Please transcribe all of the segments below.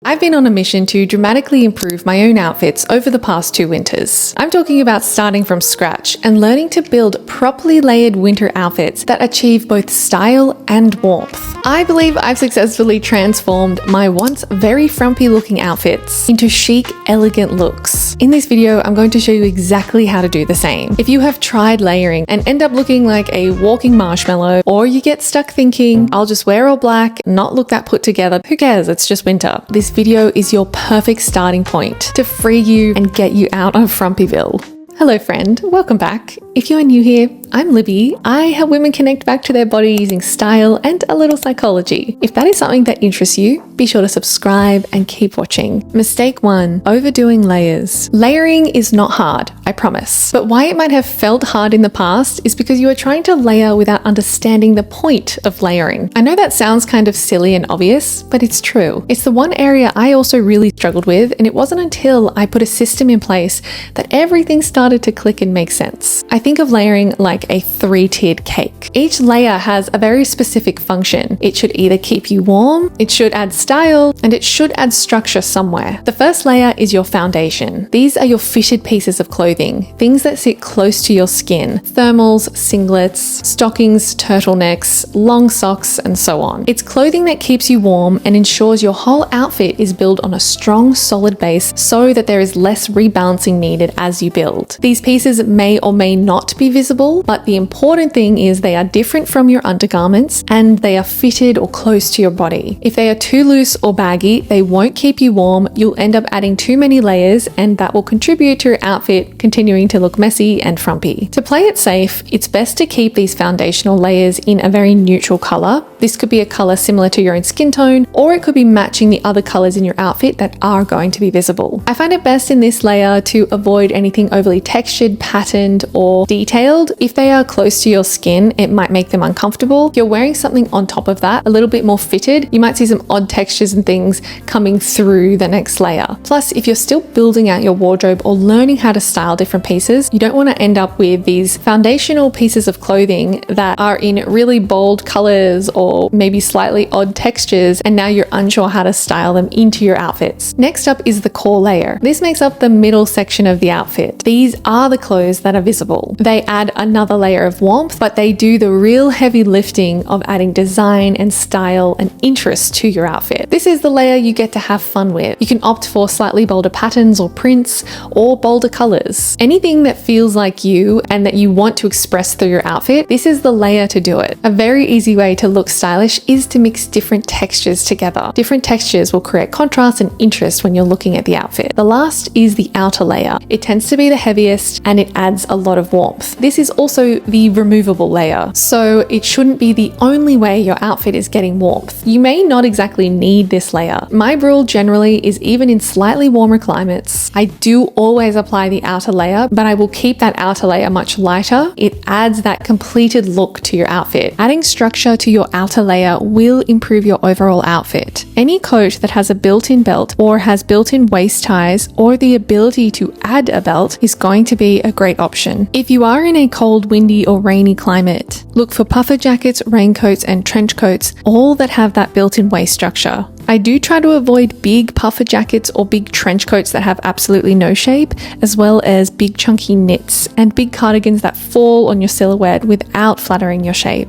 I've been on a mission to dramatically improve my own outfits over the past 2 winters. I'm talking about starting from scratch and learning to build properly layered winter outfits that achieve both style and warmth. I believe I've successfully transformed my once very frumpy looking outfits into chic, elegant looks. In this video, I'm going to show you exactly how to do the same. If you have tried layering and end up looking like a walking marshmallow, or you get stuck thinking, I'll just wear all black, not look that put together, who cares, it's just winter. This video is your perfect starting point to free you and get you out of Frumpyville. Hello friend, welcome back. If you are new here, I'm Libby. I help women connect back to their body using style and a little psychology. If that is something that interests you, be sure to subscribe and keep watching. Mistake 1, overdoing layers. Layering is not hard, I promise. But why it might have felt hard in the past is because you are trying to layer without understanding the point of layering. I know that sounds kind of silly and obvious, but it's true. It's the one area I also really struggled with, and it wasn't until I put a system in place that everything started to click and make sense. I think of layering like a 3-tiered cake. Each layer has a very specific function. It should either keep you warm, it should add style, and it should add structure somewhere. The first layer is your foundation. These are your fitted pieces of clothing, things that sit close to your skin. Thermals, singlets, stockings, turtlenecks, long socks, and so on. It's clothing that keeps you warm and ensures your whole outfit is built on a strong, solid base so that there is less rebalancing needed as you build. These pieces may or may not be visible, but the important thing is they are different from your undergarments and they are fitted or close to your body. If they are too loose or baggy, they won't keep you warm. You'll end up adding too many layers and that will contribute to your outfit continuing to look messy and frumpy. To play it safe, it's best to keep these foundational layers in a very neutral color. This could be a color similar to your own skin tone, or it could be matching the other colors in your outfit that are going to be visible. I find it best in this layer to avoid anything overly textured, patterned, or detailed. If they are close to your skin, it might make them uncomfortable. If you're wearing something on top of that, a little bit more fitted, you might see some odd textures and things coming through the next layer. Plus, if you're still building out your wardrobe or learning how to style different pieces, you don't want to end up with these foundational pieces of clothing that are in really bold colors or maybe slightly odd textures, and now you're unsure how to style them into your outfits. Next up is the core layer. This makes up the middle section of the outfit. These are the clothes that are visible. They add another layer of warmth, but they do the real heavy lifting of adding design and style and interest to your outfit. This is the layer you get to have fun with. You can opt for slightly bolder patterns or prints or bolder colors. Anything that feels like you and that you want to express through your outfit, this is the layer to do it. A very easy way to look stylish is to mix different textures together. Different textures will create contrast and interest when you're looking at the outfit. The last is the outer layer. It tends to be the heaviest and it adds a lot of warmth. This is also the removable layer, so it shouldn't be the only way your outfit is getting warmth. You may not exactly need this layer. My rule generally is even in slightly warmer climates, I do always apply the outer layer, but I will keep that outer layer much lighter. It adds that completed look to your outfit. Adding structure to your outer layer will improve your overall outfit. Any coat that has a built-in belt or has built-in waist ties or the ability to add a belt is going to be a great option. If you are in a cold, windy or rainy climate, look for puffer jackets, raincoats and trench coats, all that have that built-in waist structure. I do try to avoid big puffer jackets or big trench coats that have absolutely no shape, as well as big chunky knits and big cardigans that fall on your silhouette without flattering your shape.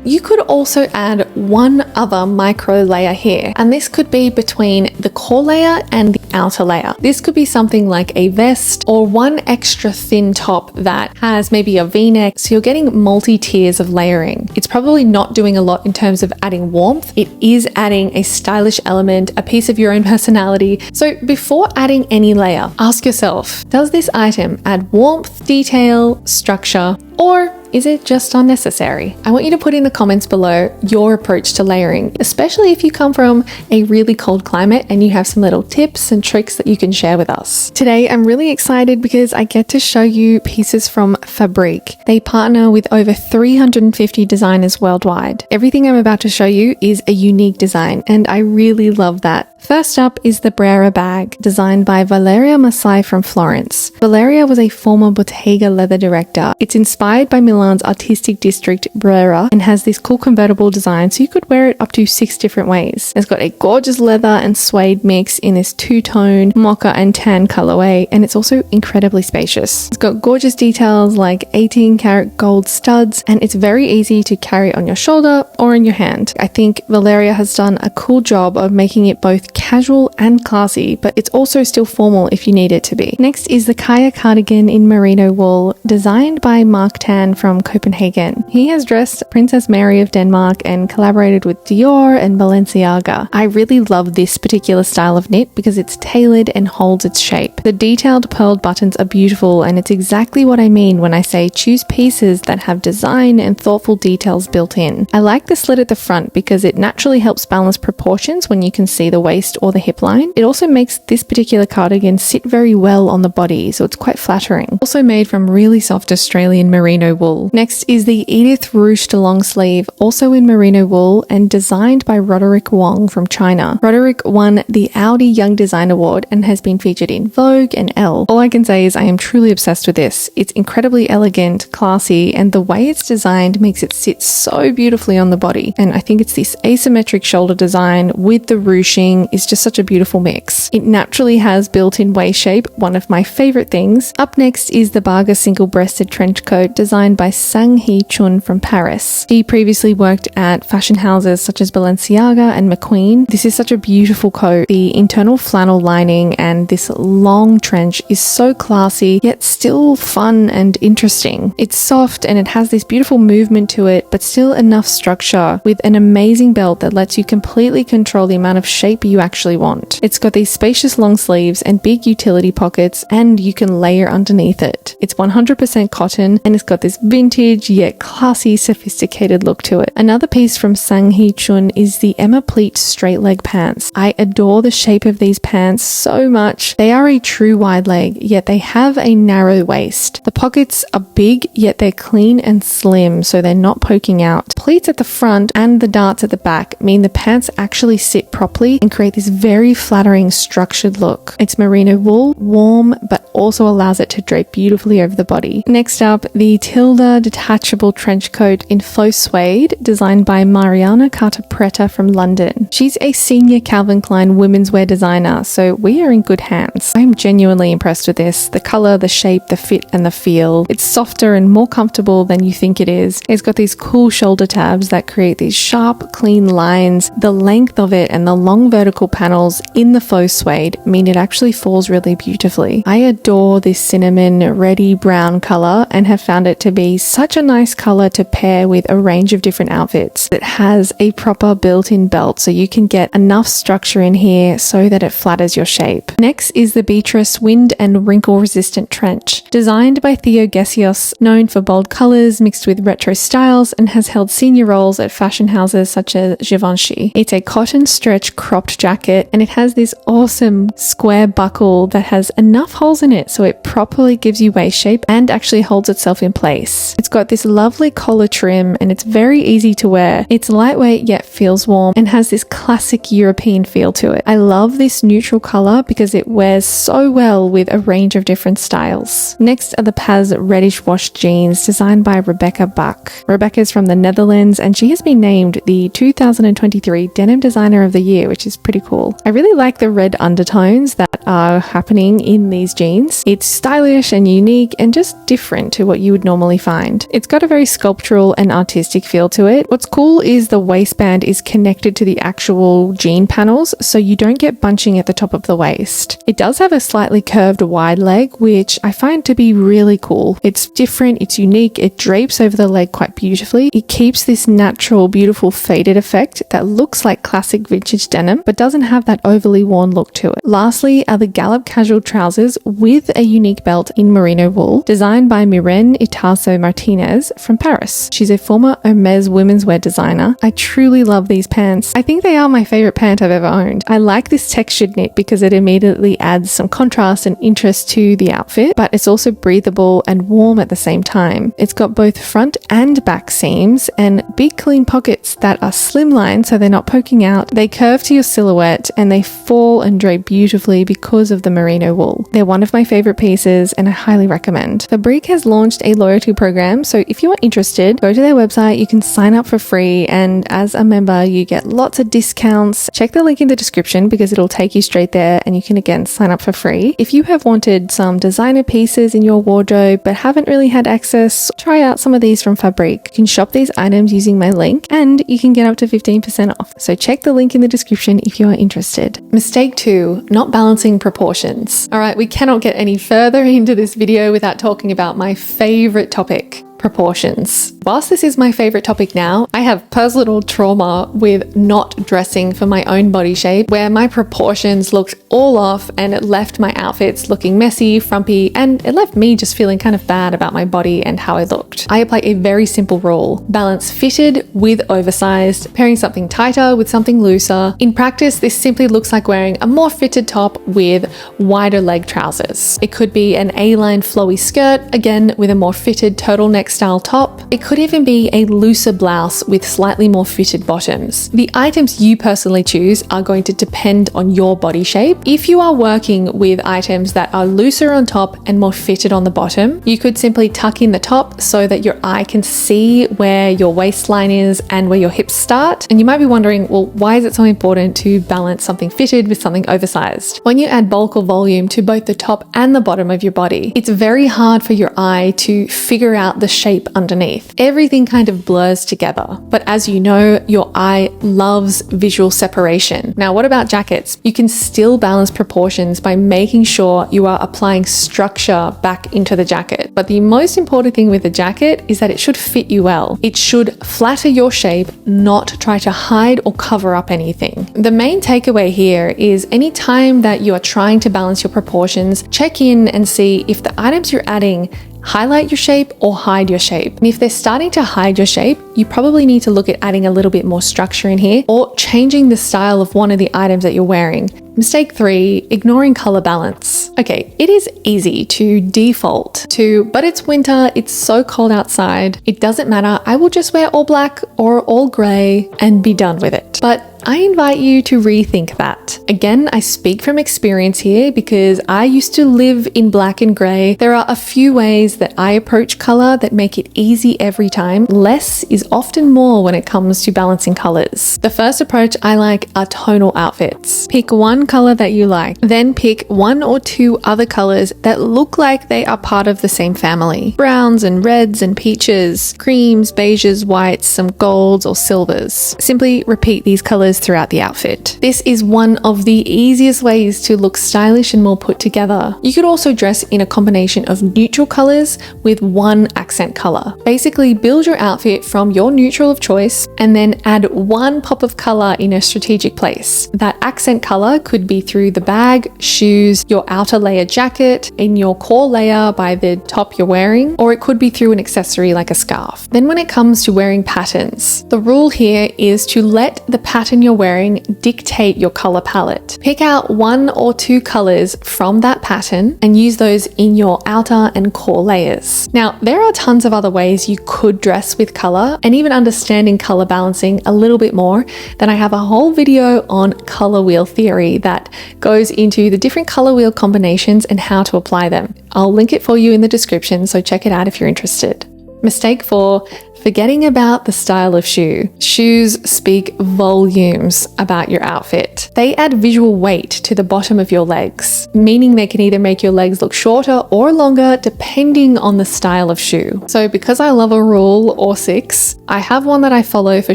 You could also add one other micro layer here, and this could be between the core layer and the outer layer. This could be something like a vest or one extra thin top that has maybe a V-neck, so you're getting multi-tiers of layering. It's probably not doing a lot in terms of adding warmth. It is adding a stylish element, a piece of your own personality. So before adding any layer, ask yourself, does this item add warmth, detail, structure, or is it just unnecessary? I want you to put in the comments below your approach to layering, especially if you come from a really cold climate and you have some little tips and tricks that you can share with us. Today, I'm really excited because I get to show you pieces from Fabrique. They partner with over 350 designers worldwide. Everything I'm about to show you is a unique design, and I really love that. First up is the Brera bag, designed by Valeria Masai from Florence. Valeria was a former Bottega leather director. It's inspired by Milan Milan's artistic district Brera and has this cool convertible design, so you could wear it up to 6 different ways. It's got a gorgeous leather and suede mix in this two-tone mocha and tan colorway, and it's also incredibly spacious. It's got gorgeous details like 18-karat gold studs, and it's very easy to carry on your shoulder or in your hand. I think Valeria has done a cool job of making it both casual and classy, but it's also still formal if you need it to be. Next is the Kaya cardigan in merino wool, designed by Mark Tan from Copenhagen. He has dressed Princess Mary of Denmark and collaborated with Dior and Balenciaga. I really love this particular style of knit because it's tailored and holds its shape. The detailed pearled buttons are beautiful, and it's exactly what I mean when I say choose pieces that have design and thoughtful details built in. I like the slit at the front because it naturally helps balance proportions when you can see the waist or the hip line. It also makes this particular cardigan sit very well on the body, so it's quite flattering. Also made from really soft Australian merino wool. Next is the Edith Ruched long sleeve, also in merino wool and designed by Roderick Wong from China. Roderick won the Audi Young Design Award and has been featured in Vogue and Elle. All I can say is I am truly obsessed with this. It's incredibly elegant, classy, and the way it's designed makes it sit so beautifully on the body. And I think it's this asymmetric shoulder design with the ruching is just such a beautiful mix. It naturally has built-in waist shape, one of my favorite things. Up next is the Baga single-breasted trench coat designed by Sang Hee Chun from Paris. She previously worked at fashion houses such as Balenciaga and McQueen. This is such a beautiful coat. The internal flannel lining and this long trench is so classy, yet still fun and interesting. It's soft and it has this beautiful movement to it, but still enough structure with an amazing belt that lets you completely control the amount of shape you actually want. It's got these spacious long sleeves and big utility pockets, and you can layer underneath it. It's 100% cotton, and it's got this vintage yet classy, sophisticated look to it. Another piece from Sang Hee Chun is the Emma Pleat straight leg pants. I adore the shape of these pants so much. They are a true wide leg, yet they have a narrow waist. The pockets are big, yet they're clean and slim, so they're not poking out. Pleats at the front and the darts at the back mean the pants actually sit properly and create this very flattering structured look. It's merino wool, warm, but also allows it to drape beautifully over the body. Next up, the Tilda detachable trench coat in faux suede, designed by Mariana Carta-Preta from London. She's a senior Calvin Klein women's wear designer, so we are in good hands. I'm genuinely impressed with this. The color, the shape, the fit, and the feel. It's softer and more comfortable than you think it is. It's got these cool shoulder tabs that create these sharp, clean lines. The length of it and the long vertical panels in the faux suede mean it actually falls really beautifully. I adore this cinnamon reddy brown color and have found it to be such a nice color to pair with a range of different outfits. It has a proper built-in belt, so you can get enough structure in here so that it flatters your shape. Next is the Beatrice wind and wrinkle resistant trench, designed by Theo Gessios, known for bold colors mixed with retro styles, and has held senior roles at fashion houses such as Givenchy. It's a cotton stretch cropped jacket, and it has this awesome square buckle that has enough holes in it so it properly gives you waist shape and actually holds itself in place. It's got this lovely collar trim and it's very easy to wear. It's lightweight yet feels warm and has this classic European feel to it. I love this neutral color because it wears so well with a range of different styles. Next are the Paz reddish wash jeans designed by Rebecca Buck. Rebecca is from the Netherlands and she has been named the 2023 Denim Designer of the Year, which is pretty cool. I really like the red undertones that are happening in these jeans. It's stylish and unique and just different to what you would normally find. It's got a very sculptural and artistic feel to it. What's cool is the waistband is connected to the actual jean panels, so you don't get bunching at the top of the waist. It does have a slightly curved wide leg, which I find to be really cool. It's different, it's unique, it drapes over the leg quite beautifully. It keeps this natural, beautiful faded effect that looks like classic vintage denim, but doesn't have that overly worn look to it. Lastly are the Gallop casual trousers with a unique belt in merino wool, designed by Miren Itaso Martinez from Paris. She's a former Hermes women's wear designer. I truly love these pants. I think they are my favorite pant I've ever owned. I like this textured knit because it immediately adds some contrast and interest to the outfit, but it's also breathable and warm at the same time. It's got both front and back seams and big clean pockets that are slimline so they're not poking out. They curve to your silhouette and they fall and drape beautifully because of the merino wool. They're one of my favorite pieces and I highly recommend. Fabrique has launched a loyalty program time. So if you are interested, go to their website. You can sign up for free, and as a member you get lots of discounts. Check the link in the description because it'll take you straight there, and you can again sign up for free. If you have wanted some designer pieces in your wardrobe but haven't really had access, try out some of these from Fabrique. You can shop these items using my link and you can get up to 15% off. So check the link in the description if you are interested. Mistake 2, not balancing proportions. All right, we cannot get any further into this video without talking about my favorite topic, proportions. Whilst this is my favorite topic now, I have personal trauma with not dressing for my own body shape, where my proportions looked all off and it left my outfits looking messy, frumpy, and it left me just feeling kind of bad about my body and how I looked. I apply a very simple rule: balance fitted with oversized, pairing something tighter with something looser. In practice, this simply looks like wearing a more fitted top with wider leg trousers. It could be an A-line flowy skirt, again with a more fitted turtleneck style top. It could even be a looser blouse with slightly more fitted bottoms. The items you personally choose are going to depend on your body shape. If you are working with items that are looser on top and more fitted on the bottom, you could simply tuck in the top so that your eye can see where your waistline is and where your hips start. And you might be wondering, well, why is it so important to balance something fitted with something oversized? When you add bulk or volume to both the top and the bottom of your body, it's very hard for your eye to figure out the shape underneath. Everything kind of blurs together. But as you know, your eye loves visual separation. Now, what about jackets? You can still balance proportions by making sure you are applying structure back into the jacket. But the most important thing with the jacket is that it should fit you well. It should flatter your shape, not try to hide or cover up anything. The main takeaway here is anytime that you are trying to balance your proportions, check in and see if the items you're adding highlight your shape or hide your shape. And if they're starting to hide your shape, you probably need to look at adding a little bit more structure in here or changing the style of one of the items that you're wearing. Mistake 3, ignoring color balance. Okay, it is easy to default to, but it's winter, it's so cold outside, it doesn't matter, I will just wear all black or all gray and be done with it. But I invite you to rethink that. Again, I speak from experience here because I used to live in black and gray. There are a few ways that I approach color that make it easy every time. Less is often more when it comes to balancing colors. The first approach I like are tonal outfits. Pick one color that you like, then pick 1 or 2 other colors that look like they are part of the same family. Browns and reds and peaches, creams, beiges, whites, some golds or silvers. Simply repeat these colors throughout the outfit. This is one of the easiest ways to look stylish and more put together. You could also dress in a combination of neutral colors with one accent color. Basically, build your outfit from your neutral of choice and then add one pop of color in a strategic place. That accent color could be through the bag, shoes, your outer layer jacket, in your core layer by the top you're wearing, or it could be through an accessory like a scarf. Then when it comes to wearing patterns, the rule here is to let the pattern you're wearing dictate your color palette. Pick out 1 or 2 colors from that pattern and use those in your outer and core layers. Now, there are tons of other ways you could dress with color, and even understanding color balancing a little bit more, then I have a whole video on color wheel theory that goes into the different color wheel combinations and how to apply them. I'll link it for you in the description, so check it out if you're interested. Mistake 4, forgetting about the style of shoe. Shoes speak volumes about your outfit. They add visual weight to the bottom of your legs, meaning they can either make your legs look shorter or longer depending on the style of shoe. So because I love a rule or 6, I have one that I follow for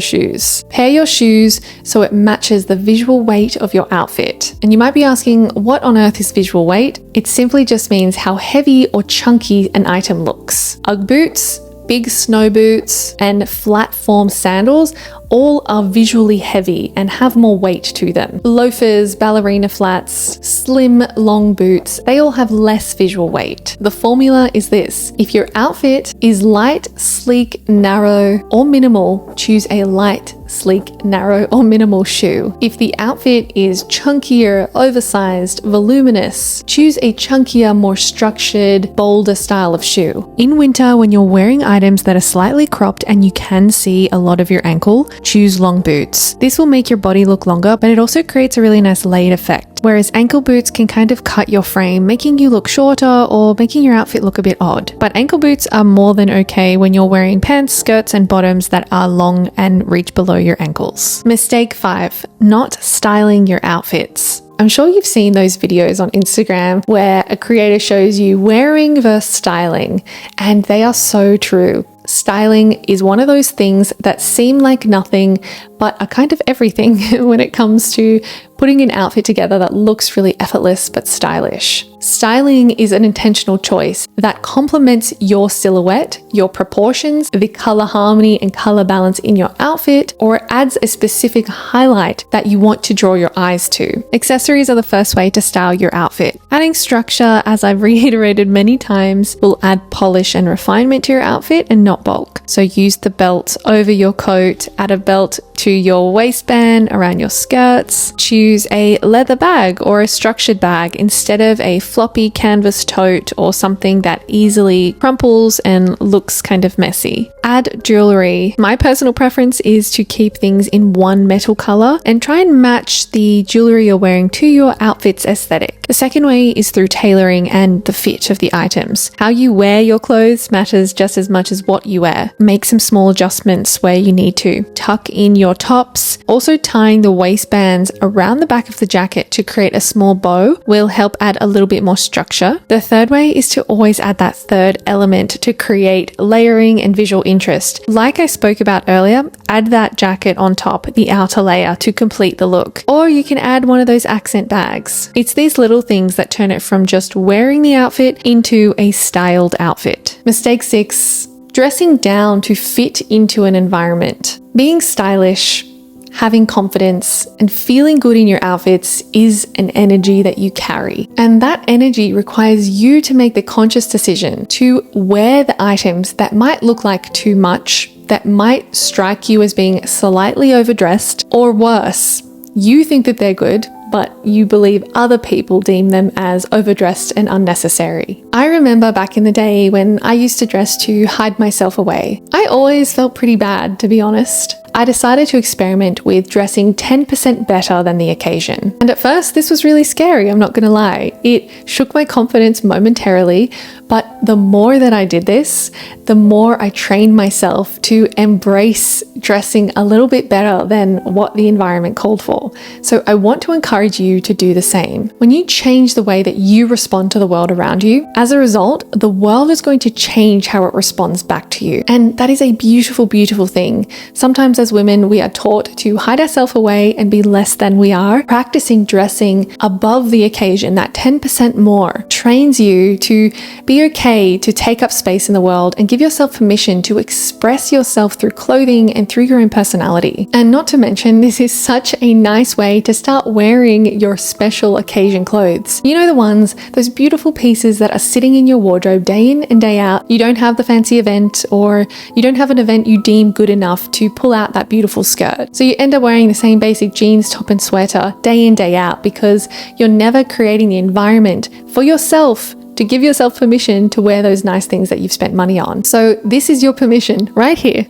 shoes. Pair your shoes so it matches the visual weight of your outfit. And you might be asking, what on earth is visual weight? It simply just means how heavy or chunky an item looks. Ugg boots, big snow boots, and flat form sandals all are visually heavy and have more weight to them. Loafers, ballerina flats, slim, long boots, they all have less visual weight. The formula is this: if your outfit is light, sleek, narrow, or minimal, choose a light, sleek, narrow, or minimal shoe. If the outfit is chunkier, oversized, voluminous, choose a chunkier, more structured, bolder style of shoe. In winter, when you're wearing items that are slightly cropped and you can see a lot of your ankle, choose long boots. This will make your body look longer, but it also creates a really nice laid effect. whereas ankle boots can kind of cut your frame, making you look shorter or making your outfit look a bit odd. But ankle boots are more than okay when you're wearing pants, skirts, and bottoms that are long and reach below your ankles. Mistake 5, not styling your outfits. I'm sure you've seen those videos on Instagram where a creator shows you wearing versus styling, and they are so true. Styling is one of those things that seem like nothing, but are kind of everything when it comes to putting an outfit together that looks really effortless but stylish. Styling is an intentional choice that complements your silhouette, your proportions, the color harmony and color balance in your outfit, or adds a specific highlight that you want to draw your eyes to. Accessories are the first way to style your outfit. Adding structure, as I've reiterated many times, will add polish and refinement to your outfit and not bulk. So use the belt over your coat, add a belt to your waistband, around your skirts. Choose a leather bag or a structured bag instead of a floppy canvas tote or something that easily crumples and looks kind of messy. Add jewelry. My personal preference is to keep things in one metal color and try and match the jewelry you're wearing to your outfit's aesthetic. The second way is through tailoring and the fit of the items. How you wear your clothes matters just as much as what you wear. Make some small adjustments where you need to. Tuck in your tops. Also, tying the waistbands around the back of the jacket to create a small bow will help add a little bit more structure. The third way is to always add that third element to create layering and visual interest. Like I spoke about earlier, add that jacket on top, the outer layer, to complete the look. Or you can add one of those accent bags. It's these little things that turn it from just wearing the outfit into a styled outfit. Mistake 6, dressing down to fit into an environment. Being stylish, having confidence, and feeling good in your outfits is an energy that you carry. And that energy requires you to make the conscious decision to wear the items that might look like too much, that might strike you as being slightly overdressed, or worse, you think that they're good, but you believe other people deem them as overdressed and unnecessary. I remember back in the day when I used to dress to hide myself away. I always felt pretty bad, to be honest. I decided to experiment with dressing 10% better than the occasion. And at first, this was really scary, I'm not gonna lie. It shook my confidence momentarily, but the more that I did this, the more I trained myself to embrace dressing a little bit better than what the environment called for. So I want to encourage you to do the same. When you change the way that you respond to the world around you, as a result, the world is going to change how it responds back to you. And that is a beautiful, beautiful thing. Sometimes as women, we are taught to hide ourselves away and be less than we are. Practicing dressing above the occasion, that 10% more, trains you to be okay to take up space in the world and give yourself permission to express yourself through clothing and through your own personality. And not to mention, this is such a nice way to start wearing your special occasion clothes. You know, the ones, those beautiful pieces that are sitting in your wardrobe day in and day out. You don't have the fancy event, or you don't have an event you deem good enough to pull out that beautiful skirt. So you end up wearing the same basic jeans, top and sweater day in, day out, because you're never creating the environment for yourself to give yourself permission to wear those nice things that you've spent money on. So this is your permission right here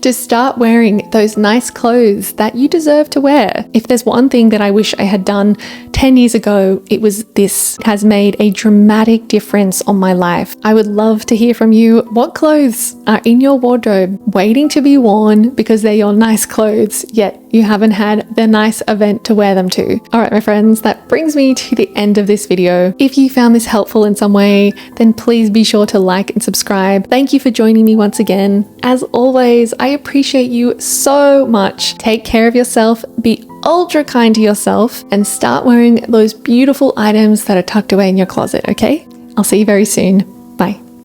to start wearing those nice clothes that you deserve to wear. If there's one thing that I wish I had done 10 years ago, it was this. It has made a dramatic difference on my life. I would love to hear from you. What clothes are in your wardrobe waiting to be worn because they're your nice clothes, yet you haven't had the nice event to wear them to? All right, my friends, that brings me to the end of this video. If you found this helpful in some way, then please be sure to like and subscribe. Thank you for joining me once again. As always, I appreciate you so much. Take care of yourself, be ultra kind to yourself, and start wearing those beautiful items that are tucked away in your closet, okay? I'll see you very soon.